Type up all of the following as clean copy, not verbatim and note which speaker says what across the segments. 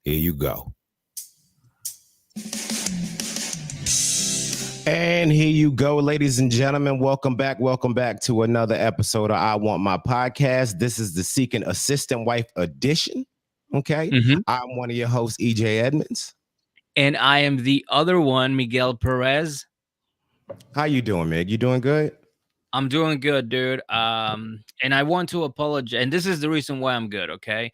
Speaker 1: Here you go. And here you go, ladies and gentlemen. Welcome back to another episode of I Want My Podcast. This is the Seeking Assistant Wife edition. Okay.
Speaker 2: Mm-hmm.
Speaker 1: I'm one of your hosts, EJ Edmonds.
Speaker 2: And I am the other one, Miguel Perez.
Speaker 1: How you doing, Meg? You doing good?
Speaker 2: I'm doing good, dude. And I want to apologize. And this is the reason why I'm good, okay?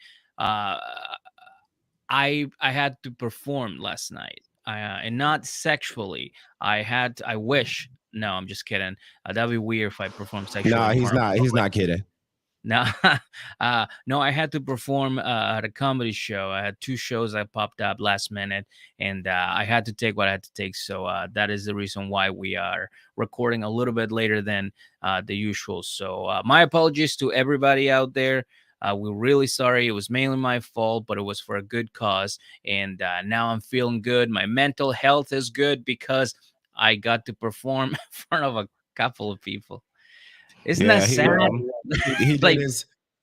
Speaker 2: I had to perform last night. And not sexually. I wish. No, I'm just kidding. That'd be weird if I perform sexually.
Speaker 1: No, he's not. He's not kidding.
Speaker 2: No, no, I had to perform at a comedy show. I had 2 shows that popped up last minute, and I had to take what I had to take. So that is the reason why we are recording a little bit later than the usual. So my apologies to everybody out there. We're really sorry. It was mainly my fault, but it was for a good cause. And now I'm feeling good. My mental health is good because I got to perform in front of a couple of people. Isn't that sad?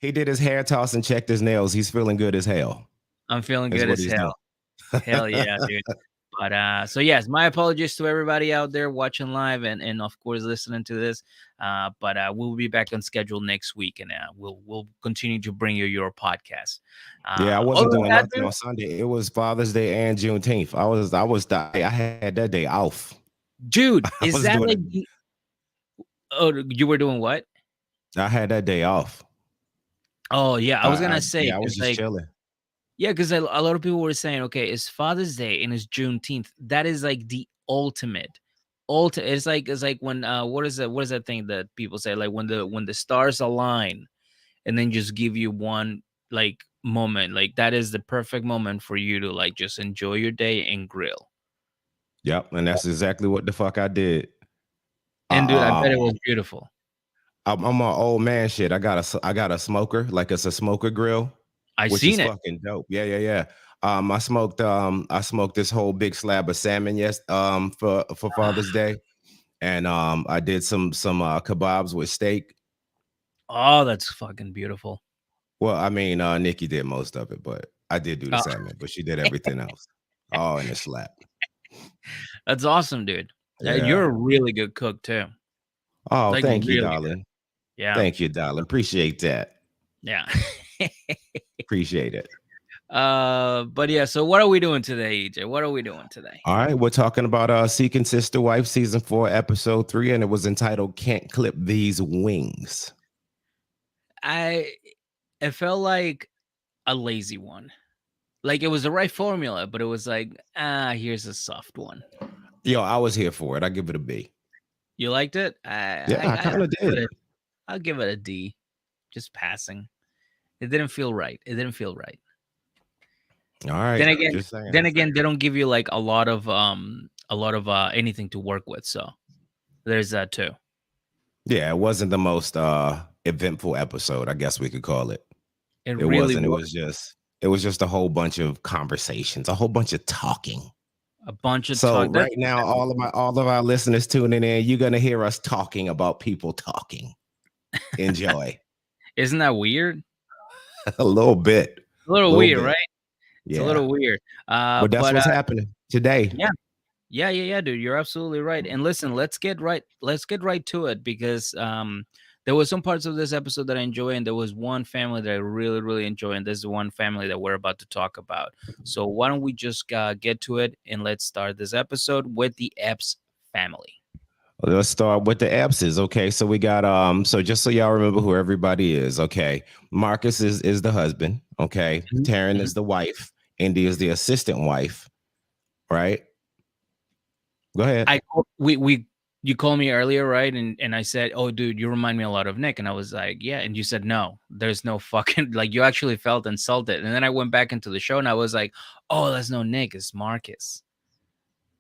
Speaker 1: He did his hair toss and checked his nails. He's feeling good as hell.
Speaker 2: I'm feeling good as hell. Hell yeah, dude. But so yes, my apologies to everybody out there watching live and of course listening to this. But we'll be back on schedule next week, and we'll continue to bring you your podcast.
Speaker 1: Yeah, I wasn't doing nothing on Sunday. It was Father's Day and Juneteenth. I had that day off.
Speaker 2: Dude, is that like? Oh, you were doing what?
Speaker 1: I had that day off.
Speaker 2: Oh yeah, I was gonna say
Speaker 1: I was just chilling.
Speaker 2: Yeah, because a lot of people were saying, okay, it's Father's Day and it's Juneteenth. That is like the ultimate. It's like when what is that thing that people say, like when the stars align, and then just give you one like moment, like that is the perfect moment for you to like just enjoy your day and grill.
Speaker 1: Yep, and that's exactly what the fuck I did.
Speaker 2: And dude, I bet it was beautiful.
Speaker 1: I'm an old man shit. I got a smoker, like it's a smoker grill.
Speaker 2: Which is
Speaker 1: fucking dope. Yeah. I smoked this whole big slab of salmon for Father's Day, and I did some kebabs with steak.
Speaker 2: Oh, that's fucking beautiful.
Speaker 1: Well, I mean, Nikki did most of it, but I did do the salmon, but she did everything else. Oh, in the slap.
Speaker 2: That's awesome, dude. Yeah. You're a really good cook too.
Speaker 1: Oh, like, thank you, darling.
Speaker 2: Good. Yeah.
Speaker 1: Thank you, darling. Appreciate that.
Speaker 2: Yeah.
Speaker 1: Appreciate it.
Speaker 2: But yeah, so what are we doing today, EJ? What are we doing today?
Speaker 1: All right, we're talking about Seeking Sister Wife season 4, episode 3, and it was entitled "Can't Clip These Wings."
Speaker 2: It felt like a lazy one. Like it was the right formula, but it was like, here's a soft one.
Speaker 1: Yo, I was here for it. I give it a B.
Speaker 2: You liked it?
Speaker 1: I kind of did.
Speaker 2: I'll give it a D. Just passing. It didn't feel right.
Speaker 1: All right.
Speaker 2: Then again, they don't give you like a lot of anything to work with. So there's that too.
Speaker 1: Yeah, it wasn't the most eventful episode, I guess we could call it.
Speaker 2: It really
Speaker 1: wasn't. It was just a whole bunch of conversations, a whole bunch of talking.
Speaker 2: So
Speaker 1: right now, all of our listeners tuning in, you're gonna hear us talking about people talking. Enjoy.
Speaker 2: Isn't that weird?
Speaker 1: A little bit.
Speaker 2: A little weird, right?
Speaker 1: Yeah.
Speaker 2: It's a little weird.
Speaker 1: But that's what's happening today.
Speaker 2: Yeah, dude. You're absolutely right. And listen, let's get right to it, because there was some parts of this episode that I enjoy, and there was one family that I really, really enjoy, and this is one family that we're about to talk about. So why don't we just get to it, and let's start this episode with the Epps family.
Speaker 1: Let's start with the Eppses. Okay, so we got so just so y'all remember who everybody is. Okay, Marcus is the husband. Okay, Taryn is the wife. Indy is the assistant wife. Right. Go ahead.
Speaker 2: You called me earlier, right? And I said, oh, dude, you remind me a lot of Nick. And I was like, yeah. And you said, no, there's no fucking, like, you actually felt insulted. And then I went back into the show and I was like, oh, that's no Nick, it's Marcus.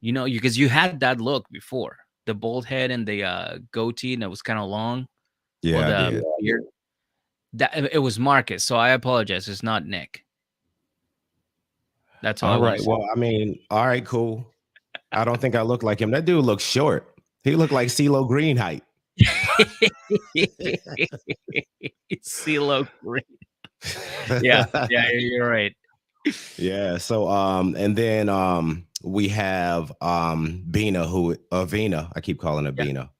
Speaker 2: You know, because you had that look before, the bald head and the goatee, and it was kind of long.
Speaker 1: Yeah.
Speaker 2: Beard. It was Marcus. So I apologize. It's not Nick. That's all
Speaker 1: right. Well, I mean, all right, cool. I don't think I look like him. That dude looks short. He looked like CeeLo Green height.
Speaker 2: CeeLo Green. Yeah, you're right.
Speaker 1: Yeah. So and then we have Bina who Vina. I keep calling her
Speaker 2: Yeah.
Speaker 1: Bina.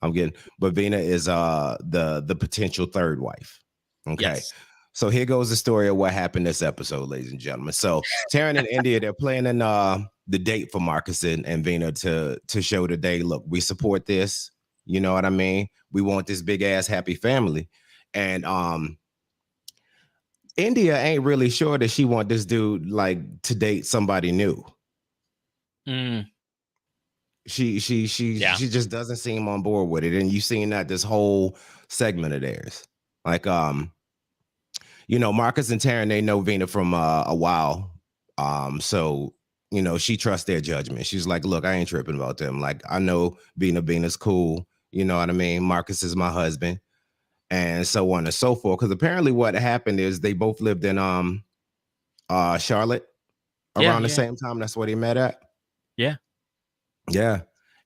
Speaker 1: I'm getting, but Vina is the potential third wife. Okay.
Speaker 2: Yes.
Speaker 1: So here goes the story of what happened this episode, ladies and gentlemen. So Taryn and India, they're planning the date for Marcus and Vina to show today. Look, we support this. You know what I mean? We want this big ass happy family. And India ain't really sure that she want this dude like to date somebody new.
Speaker 2: Mm, yeah.
Speaker 1: She just doesn't seem on board with it. And you seen that this whole segment of theirs. Like Marcus and Taryn, they know Vina from a while. So she trusts their judgment. She's like, look, I ain't tripping about them. Like, I know Vina's cool. You know what I mean? Marcus is my husband, and so on and so forth. Because apparently what happened is they both lived in Charlotte
Speaker 2: Yeah.
Speaker 1: around the
Speaker 2: Yeah.
Speaker 1: same time. That's where they met at.
Speaker 2: Yeah.
Speaker 1: Yeah.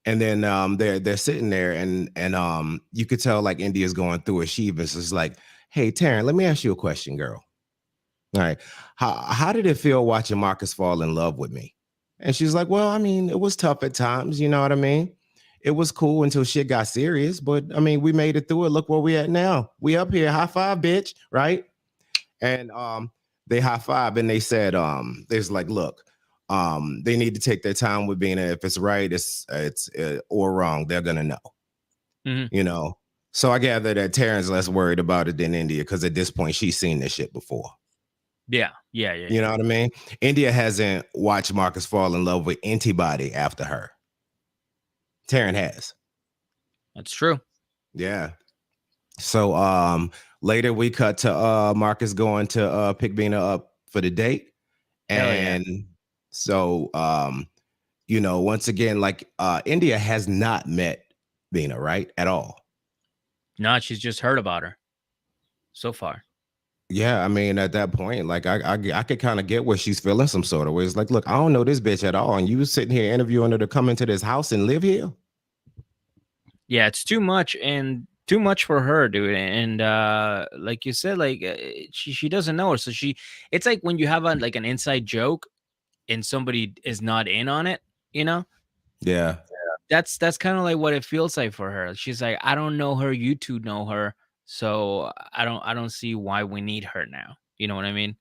Speaker 1: And then they're sitting there and you could tell like India's going through it. She even is like, hey, Taryn, let me ask you a question, girl. All right. How did it feel watching Marcus fall in love with me? And she's like, well, I mean, it was tough at times, you know what I mean? It was cool until shit got serious, but I mean, we made it through it. Look where we at now. We up here, high five, bitch, right? And they high five and they said, there's like, look, they need to take their time with being if it's right, it's or wrong, they're gonna know,
Speaker 2: Hmm.
Speaker 1: you know. So I gather that Taryn's less worried about it than India because at this point she's seen this shit before.
Speaker 2: Yeah. Yeah. Yeah.
Speaker 1: You
Speaker 2: Yeah.
Speaker 1: know what I mean? India hasn't watched Marcus fall in love with anybody after her. Taryn has.
Speaker 2: That's true.
Speaker 1: Yeah. So later we cut to Marcus going to pick Bina up for the date.
Speaker 2: Hell yeah.
Speaker 1: And so once again, like India has not met Bina, right? At all.
Speaker 2: No, she's just heard about her so far.
Speaker 1: Yeah, I mean, at that point, like I could kind of get where she's feeling some sort of way. It's like, look, I don't know this bitch at all, and you sitting here interviewing her to come into this house and live here.
Speaker 2: Yeah, it's too much and too much for her, dude. And like you said, like she doesn't know her, so it's like when you have like an inside joke and somebody is not in on it, you know.
Speaker 1: Yeah,
Speaker 2: That's kind of like what it feels like for her. She's like, I don't know her, you two know her, so I don't see why we need her now. You know what I mean?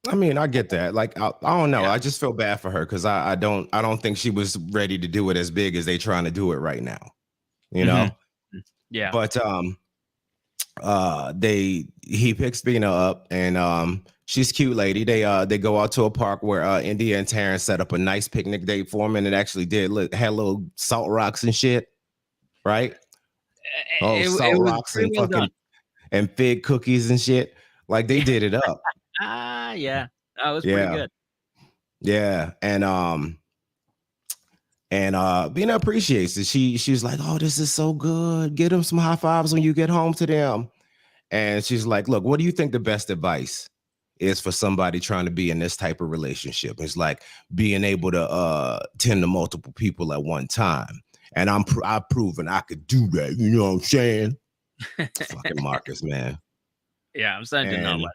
Speaker 1: I mean, I get that. Like, I don't know.
Speaker 2: Yeah.
Speaker 1: I just feel bad for her because I don't think she was ready to do it as big as they trying to do it right now. You
Speaker 2: Hmm.
Speaker 1: know,
Speaker 2: Yeah.
Speaker 1: but he picks Bina up and she's a cute lady. They go out to a park where India and Taryn set up a nice picnic date for him, and it actually had little salt rocks and shit, right? Oh,
Speaker 2: It
Speaker 1: salt
Speaker 2: was
Speaker 1: rocks
Speaker 2: pretty
Speaker 1: and
Speaker 2: well done.
Speaker 1: fucking and fig cookies and shit. Like they
Speaker 2: Yeah.
Speaker 1: did it up.
Speaker 2: Yeah. That was pretty
Speaker 1: Yeah.
Speaker 2: good.
Speaker 1: Yeah. And Bina appreciates it. She's like, oh, this is so good. Get them some high fives when you get home to them. And she's like, look, what do you think the best advice is for somebody trying to be in this type of relationship? It's like being able to tend to multiple people at one time. And I've proven I could do that. You know what I'm saying? Fucking Marcus, man.
Speaker 2: Yeah, I'm starting to not
Speaker 1: And
Speaker 2: like.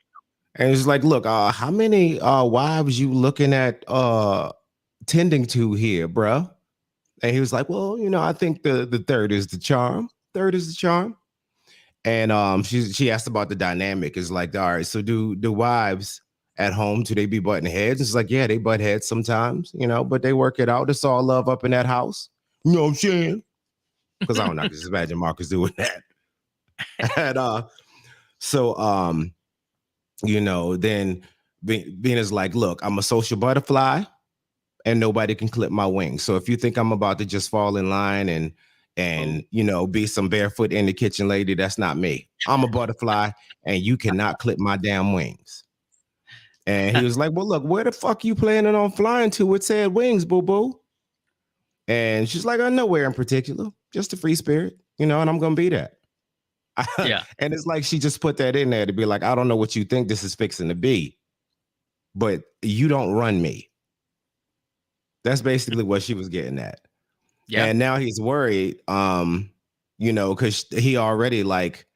Speaker 1: and it's like, look, how many wives you looking at tending to here, bro? And he was like, well, I think the third is the charm. Third is the charm. And she asked about the dynamic. It's like, all right, so do wives at home, do they be butting heads? It's like, yeah, they butt heads sometimes, but they work it out. It's all love up in that house. You know what I'm saying? Because I don't know, I can just imagine Marcus doing that. And so then Venus like, look, I'm a social butterfly and nobody can clip my wings. So if you think I'm about to just fall in line and be some barefoot in the kitchen lady, that's not me. I'm a butterfly and you cannot clip my damn wings. And he was like, well, look, where the fuck you planning on flying to with said wings, boo-boo? And she's like, nowhere in particular, just a free spirit, and I'm gonna be that.
Speaker 2: Yeah.
Speaker 1: And it's like she just put that in there to be like, I don't know what you think this is fixing to be, but you don't run me. That's basically what she was getting at.
Speaker 2: Yeah.
Speaker 1: And now he's worried, because he already like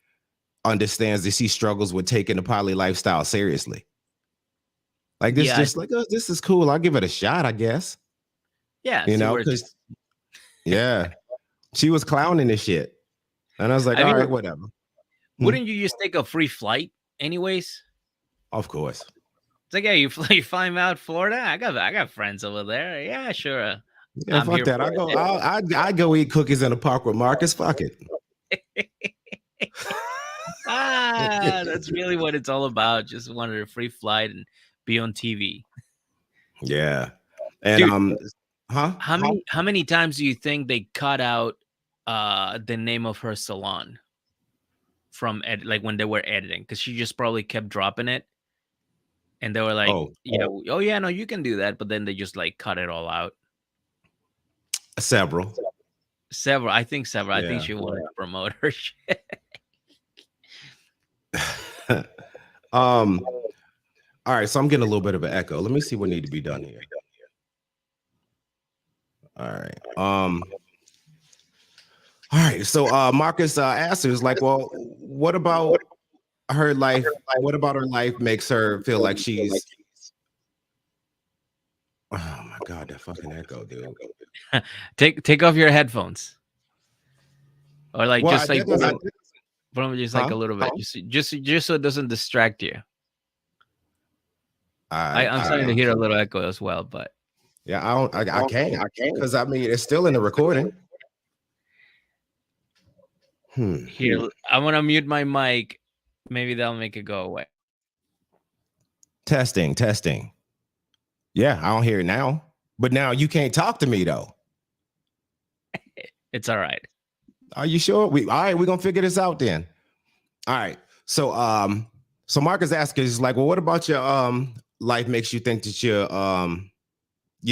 Speaker 1: understands that she struggles with taking the poly lifestyle seriously. Like this,
Speaker 2: Yeah,
Speaker 1: just like, oh, this is cool. I'll give it a shot, I guess.
Speaker 2: yeah. See where it's.
Speaker 1: Because yeah, she was clowning this shit, and I was like,
Speaker 2: I
Speaker 1: all
Speaker 2: mean,
Speaker 1: right, whatever. Hmm?
Speaker 2: wouldn't you just take a free flight anyways?
Speaker 1: Of course.
Speaker 2: It's like, yeah, you flying out Florida. I got friends over there. Yeah, sure.
Speaker 1: Yeah,
Speaker 2: I'm
Speaker 1: fuck
Speaker 2: here
Speaker 1: that.
Speaker 2: for
Speaker 1: I go eat cookies in the park with Marcus. Fuck it.
Speaker 2: it. That's really what it's all about. Just wanted a free flight and be on TV.
Speaker 1: Yeah, and
Speaker 2: Dude,
Speaker 1: huh?
Speaker 2: how many times do you think they cut out the name of her salon from like when they were editing? Because she just probably kept dropping it, and they were like,
Speaker 1: Oh,
Speaker 2: oh yeah, no, you can do that, but then they just like cut it all out.
Speaker 1: several.
Speaker 2: Several, I think several. I think
Speaker 1: Yeah.
Speaker 2: she wanted to promote her shit.
Speaker 1: um. All right, so I'm getting a little bit of an echo. Let me see what need to be done here. All right. All right. So Marcus asked her, is like, well, what about her life? What about her life makes her feel like she's oh my god, that fucking echo, dude.
Speaker 2: Take off your headphones, or like
Speaker 1: Well,
Speaker 2: just like from just like
Speaker 1: huh?
Speaker 2: a little bit, just so it doesn't distract you. I'm starting to hear a little echo as well, but
Speaker 1: Yeah, I can't because I mean it's still in the recording.
Speaker 2: here I'm gonna mute my mic. Maybe that'll make it go away.
Speaker 1: Testing. Yeah, I don't hear it now. But now you can't talk to me though.
Speaker 2: It's all right.
Speaker 1: Are you sure? All right, we're gonna figure this out then. All right. So Marcus asked is like, well, what about your life makes you think that you're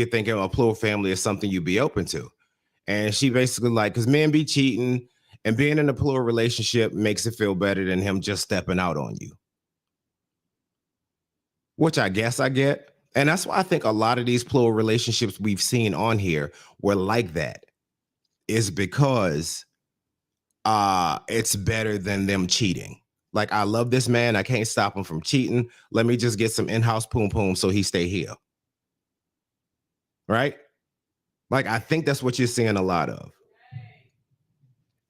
Speaker 1: thinking a plural family is something you'd be open to? And she basically like, because men be cheating and being in a plural relationship makes it feel better than him just stepping out on you. Which I guess I get. And that's why I think a lot of these plural relationships we've seen on here were like that, is because it's better than them cheating. Like, I love this man. I can't stop him from cheating. Let me just get some in-house poom poom so he stay here. Right? Like, I think that's what you're seeing a lot of.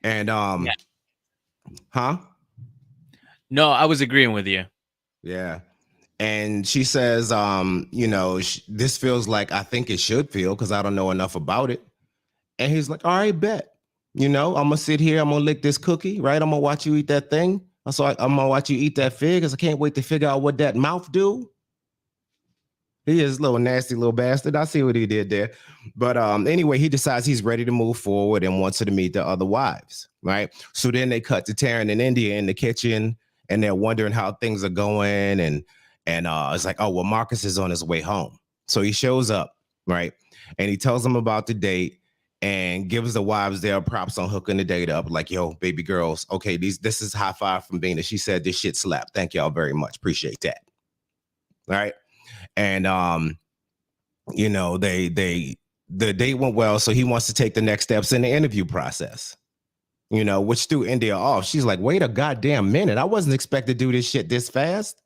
Speaker 1: And
Speaker 2: Yeah.
Speaker 1: huh?
Speaker 2: No, I was agreeing with you.
Speaker 1: Yeah. And she says, this feels like I think it should feel because I don't know enough about it. And he's like, all right, bet. I'm gonna sit here, I'm gonna lick this cookie, right? I'm gonna watch you eat that thing. So I'm gonna watch you eat that fig because I can't wait to figure out what that mouth do. He is a little nasty little bastard. I see what he did there. But anyway, he decides he's ready to move forward and wants her to meet the other wives, right? So then they cut to Taryn and India in the kitchen, and they're wondering how things are going. And it's like, oh, well, Marcus is on his way home. So he shows up, right? And he tells them about the date and gives the wives their props on hooking the date up. Like, yo, baby girls, okay, this is high five from Bina. She said this shit slapped. Thank y'all very much. Appreciate that. All right. And the date went well, so he wants to take the next steps in the interview process. Which threw India off. She's like, wait a goddamn minute. I wasn't expected to do this shit this fast.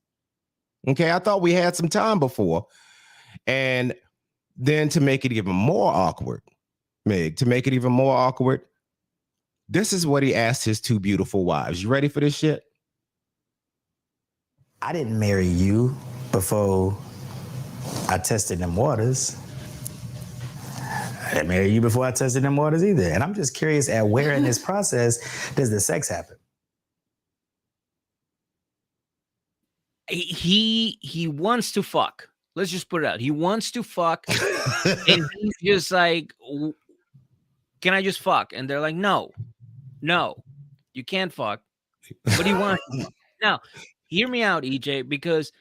Speaker 1: Okay, I thought we had some time before. And then to make it even more awkward, Meg, this is what he asked his two beautiful wives. You ready for this shit?
Speaker 3: I didn't marry you before I tested them waters. I didn't marry you before I tested them waters either. And I'm just curious at where in this process does the sex happen?
Speaker 2: He wants to fuck. Let's just put it out. He wants to fuck. And he's just like, can I just fuck? And they're like, no, you can't fuck. But he wants to fuck. Now, hear me out, EJ, because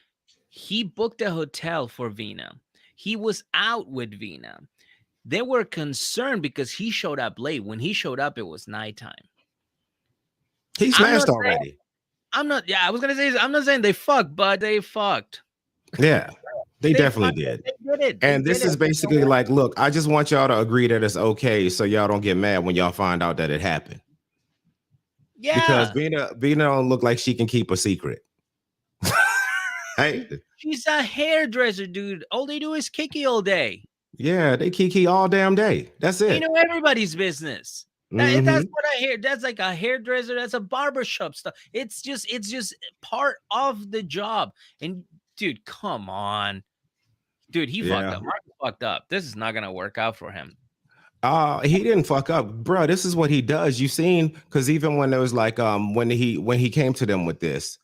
Speaker 2: he booked a hotel for Vina. He was out with Vina. They were concerned because he showed up late. When he showed up, it was nighttime.
Speaker 1: He smashed already.
Speaker 2: I'm not saying they fucked, but they fucked.
Speaker 1: Yeah, they definitely did.
Speaker 2: They did it.
Speaker 1: And this is basically like, look, I just want y'all to agree that it's okay so y'all don't get mad when y'all find out that it happened.
Speaker 2: Yeah.
Speaker 1: Because Vina don't look like she can keep a secret. Right?
Speaker 2: She's a hairdresser, dude. All they do is kiki all day.
Speaker 1: Yeah, they kiki all damn day. That's
Speaker 2: They
Speaker 1: it.
Speaker 2: know everybody's business. That's
Speaker 1: Mm-hmm.
Speaker 2: what I hear. That's like a hairdresser. That's a barbershop stuff. It's just part of the job. And dude, come on, dude, he fucked
Speaker 1: Yeah.
Speaker 2: up. Mark fucked up. This is not gonna work out for him.
Speaker 1: He didn't fuck up, bro. This is what he does. You seen, because even when there was like when he came to them with this,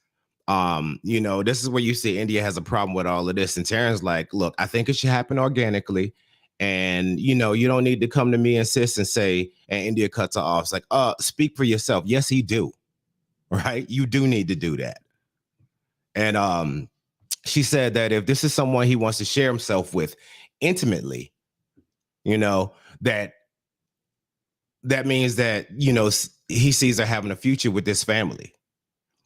Speaker 1: this is where you see India has a problem with all of this. And Taryn's like, look, I think it should happen organically. And you don't need to come to me and sis and say, and India cuts her off. It's like, speak for yourself. Yes, he do. Right? You do need to do that. And she said that if this is someone he wants to share himself with intimately, that means that he sees her having a future with this family,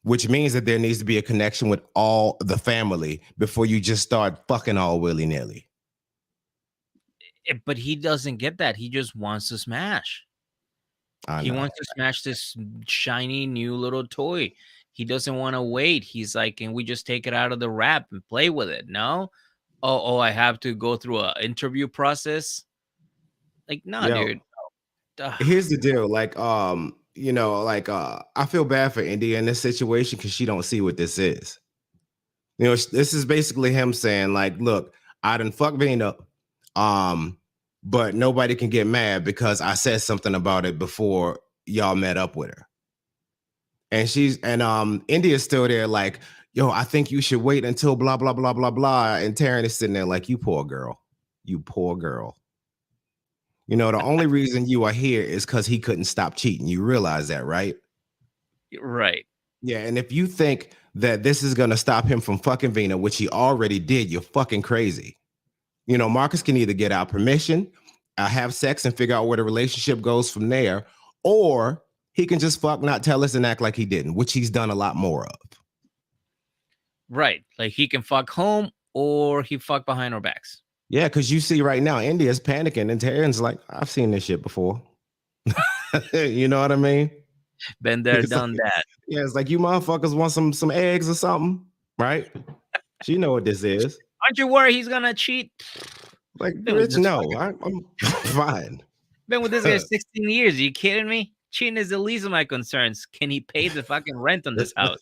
Speaker 1: which means that there needs to be a connection with all the family before you just start fucking all willy-nilly.
Speaker 2: But he doesn't get that. He just wants to smash. He wants to smash this shiny new little toy. He doesn't want to wait. He's like, can we just take it out of the wrap and play with it? No. Oh, I have to go through an interview process. Like, nah, dude.
Speaker 1: Here's the deal. Like, I feel bad for India in this situation because she don't see what this is. This is basically him saying, like, look, I done fuck Vina, but nobody can get mad because I said something about it before y'all met up with her. And India's still there, like, yo, I think you should wait until blah, blah, blah, blah, blah. And Taryn is sitting there like, you poor girl. You poor girl. The only reason you are here is because he couldn't stop cheating. You realize that, right?
Speaker 2: Right.
Speaker 1: Yeah, and if you think that this is going to stop him from fucking Vina, which he already did, you're fucking crazy. Marcus can either get out permission, have sex, and figure out where the relationship goes from there, or he can just fuck, not tell us, and act like he didn't, which he's done a lot more of.
Speaker 2: Right. Like he can fuck home or he fuck behind our backs.
Speaker 1: Yeah, because you see right now, India's panicking, and Taryn's like, I've seen this shit before. You know what I mean?
Speaker 2: Been there, done that.
Speaker 1: Yeah, it's like, you motherfuckers want some eggs or something, right? She know what this is.
Speaker 2: Aren't you worried he's gonna cheat?
Speaker 1: Like, bitch, no, I'm fine.
Speaker 2: Been with this guy 16 years. Are you kidding me? Cheating is the least of my concerns. Can he pay the fucking rent on this house?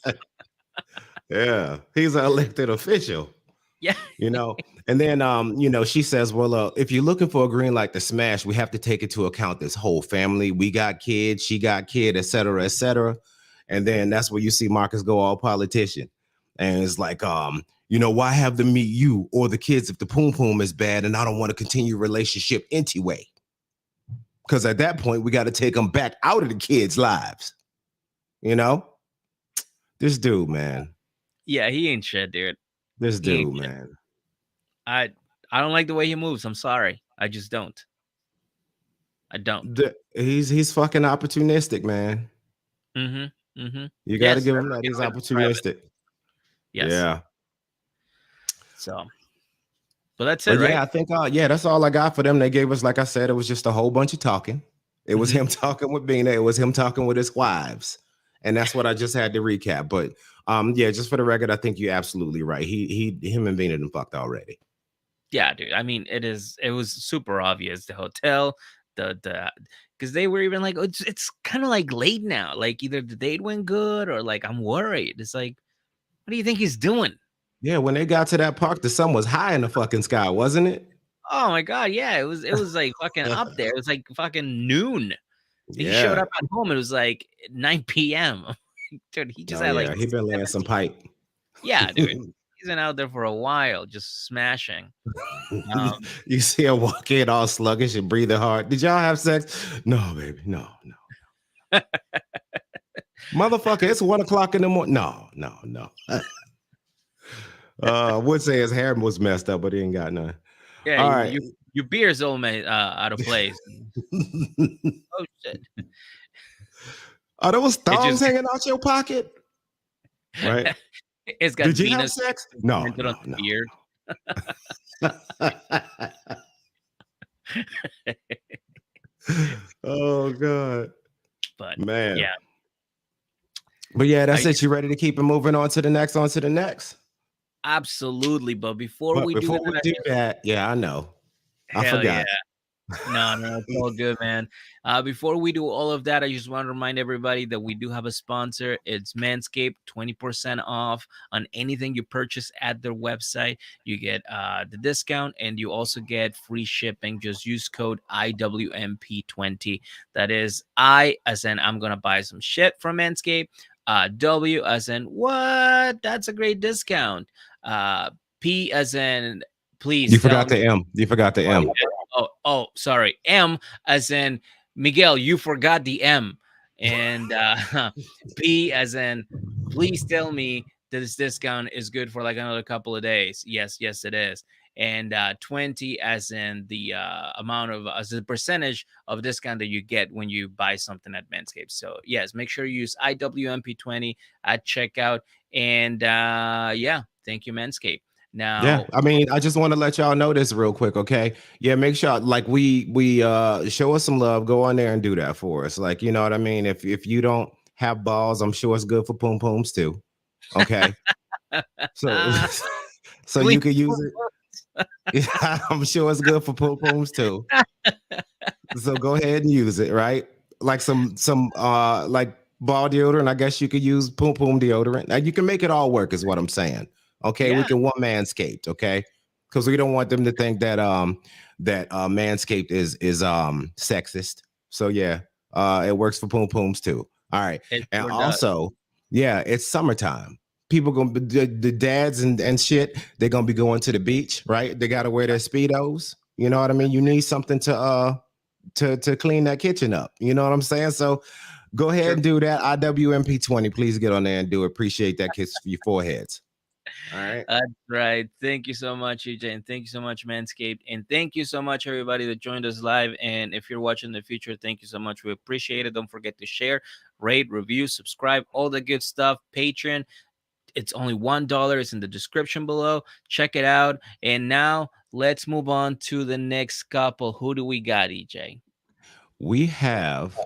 Speaker 1: Yeah, he's an elected official.
Speaker 2: Yeah.
Speaker 1: And then, she says, well, if you're looking for a green light to smash, we have to take into account this whole family. We got kids, she got kid, et cetera, et cetera. And then that's where you see Marcus go all politician. And it's like, why have them meet you or the kids if the poom poom is bad and I don't want to continue relationship anyway? Because at that point, we got to take them back out of the kids' lives. This dude, man.
Speaker 2: Yeah, he ain't shit, dude.
Speaker 1: This dude, man.
Speaker 2: I don't like the way he moves. I'm sorry. I just don't. I don't.
Speaker 1: He's fucking opportunistic, man.
Speaker 2: Mm-hmm. Mm-hmm.
Speaker 1: You got to give him that. He's opportunistic.
Speaker 2: Yes.
Speaker 1: Yeah.
Speaker 2: So, but that's it, right?
Speaker 1: Yeah, I think, that's all I got for them. They gave us, like I said, it was just a whole bunch of talking. It was him talking with Bina. It was him talking with his wives. And that's what I just had to recap. But just for the record, I think you're absolutely right. Him and Bina done fucked already.
Speaker 2: Yeah, dude. I mean, it was super obvious. The hotel, because they were even like, it's kind of like late now. Like either the date went good or like I'm worried. It's like, what do you think he's doing?
Speaker 1: Yeah, when they got to that park, the sun was high in the fucking sky, wasn't it?
Speaker 2: Oh my god, yeah. It was like fucking up there. It was like fucking noon. Yeah. He showed up at home. It was like 9 p.m. Dude, he just had
Speaker 1: he been laying some pipe.
Speaker 2: Yeah, dude. He's been out there for a while, just smashing.
Speaker 1: You see him walk in all sluggish and breathing hard. Did y'all have sex? No, baby. No. Motherfucker, it's 1 o'clock in the morning. No. I would say his hair was messed up, but he ain't got none.
Speaker 2: Yeah, all right. Your beard's all out of place. Oh shit!
Speaker 1: Are those thongs hanging out your pocket? Right.
Speaker 2: It's got.
Speaker 1: Did you have sex? No.
Speaker 2: Beard.
Speaker 1: Oh god.
Speaker 2: But
Speaker 1: man.
Speaker 2: Yeah.
Speaker 1: But yeah, that's it. You ready to keep it moving on to the next?
Speaker 2: absolutely. But before
Speaker 1: But
Speaker 2: we do
Speaker 1: before we
Speaker 2: that,
Speaker 1: do that, yeah, I know. I
Speaker 2: hell yeah.
Speaker 1: forgot.
Speaker 2: No, no, it's all good, man. Before we do all of that, I just want to remind everybody that we do have a sponsor. It's Manscaped, 20% off on anything you purchase at their website. You get the discount and you also get free shipping. Just use code IWMP20. That is I as in I'm going to buy some shit from Manscaped. W as in what? That's a great discount. P as in please
Speaker 1: You
Speaker 2: tell
Speaker 1: forgot
Speaker 2: me.
Speaker 1: the M. You forgot the
Speaker 2: Oh,
Speaker 1: M.
Speaker 2: yeah. Oh, sorry. M as in Miguel, you forgot the M. And P as in please tell me that this discount is good for like another couple of days. Yes, yes, it is. And 20 as in the amount of as the percentage of discount that you get when you buy something at Manscaped. So yes, make sure you use IWMP20 at checkout. And yeah, thank you, Manscaped.
Speaker 1: Yeah,
Speaker 2: Now,
Speaker 1: I mean, I just want to let y'all know this real quick, okay? Yeah, make sure like we show us some love. Go on there and do that for us. Like, you know what I mean? If you don't have balls, I'm sure it's good for poom pooms too. Okay, so so
Speaker 2: please.
Speaker 1: you can use it. Yeah, I'm sure it's good for poom pooms too. So go ahead and use it, right? Like some like ball deodorant. I guess you could use poom poom deodorant. Now you can make it all work, is what I'm saying. Okay, we
Speaker 2: Yeah,
Speaker 1: can one manscaped, okay? Because we don't want them to think that manscaped is sexist. So yeah, it works for poom pooms too. All right.
Speaker 2: it
Speaker 1: And
Speaker 2: sure does.
Speaker 1: also, yeah, it's summertime. People gonna be the dads and shit, they're gonna be going to the beach, right? They gotta wear their speedos. You know what I mean? You need something to clean that kitchen up. You know what I'm saying? So go ahead
Speaker 2: Sure.
Speaker 1: and do that. IWMP20. Please get on there and do it. Appreciate that kiss for your foreheads. All right.
Speaker 2: That's right. Thank you so much, EJ, and thank you so much, Manscaped, and thank you so much, everybody that joined us live. And if you're watching the future, thank you so much. We appreciate it. Don't forget to share, rate, review, subscribe, all the good stuff. Patreon. It's only $1. It's in the description below. Check it out. And now let's move on to the next couple. Who do we got, EJ?
Speaker 1: We have